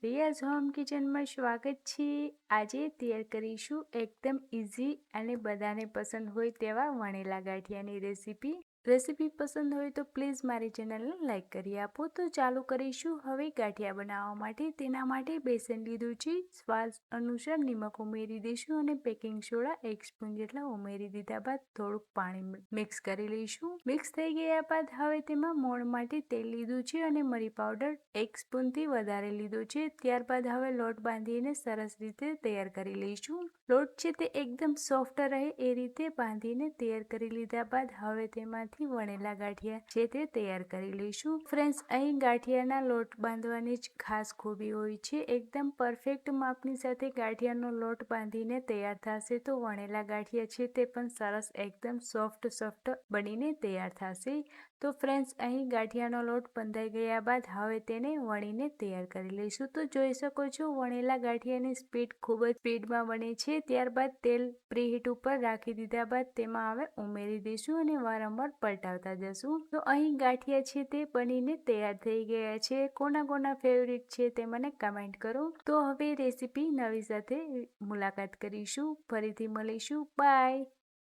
રિયાઝ home કિચનમાં સ્વાગત છે। આજે તૈયાર કરીશું એકદમ ઇઝી અને બધાને પસંદ હોય તેવા વણેલા ગાંઠિયાની રેસીપી પસંદ હોય તો પ્લીઝ મારી ચેનલને લાઈક કરી આપો। તો ચાલુ કરીશું હવે ગાંઠિયા બનાવવા માટે। તેના માટે બેસન લીધું છે, સ્વાદ અનુસાર નમક ઉમેરી દઈશું અને બેકિંગ સોડા 1 સ્પૂન જેટલા ઉમેરી દીધા બાદ થોડુંક પાણી મિક્સ કરી લઈશું। મિક્સ થઈ ગયા બાદ હવે તેમાં મોણ માટે તેલ લીધું છે અને મરી પાવડર 1 સ્પૂનથી વધારે લીધું છે। ત્યારબાદ હવે લોટ બાંધીને સરસ રીતે તૈયાર કરી લઈશું। લોટ છે તે એકદમ સોફ્ટ રહે એ રીતે બાંધીને તૈયાર કરી લીધા બાદ હવે તેમાંથી વણેલા ગાંઠિયા છે તે તૈયાર કરી લઈશું। ફ્રેન્ડ્સ, અહીં ગાંઠિયાના લોટ બાંધવાની જ ખાસ ખૂબી હોય છે। એકદમ પરફેક્ટ માપની સાથે ગાંઠિયાનો લોટ બાંધીને તૈયાર થશે તો વણેલા ગાંઠિયા છે તે પણ સરસ એકદમ સોફ્ટ બનીને તૈયાર થશે। તો ફ્રેન્ડ્સ, અહીં ગાંઠિયાનો લોટ બંધાઈ ગયા બાદ હવે તેને વણીને તૈયાર કરી લઈશું। તો જોઈ શકો છો વણેલા ગાંઠિયાની સ્પીડ ખૂબ જ સ્પીડમાં બને છે। ત્યારબાદ તેલ પ્રીહીટ ઉપર રાખી દીધા બાદ તેમાં હવે ઉમેરી દઈશું અને વારંવાર પલટાવતા જશું। તો અહીં ગાંઠિયા છે તે બનીને તૈયાર થઈ ગયા છે। કોના ફેવરિટ છે તે મને કમેન્ટ કરો। તો હવે રેસીપી નવી સાથે મુલાકાત કરીશું, ફરીથી મળીશું, બાય।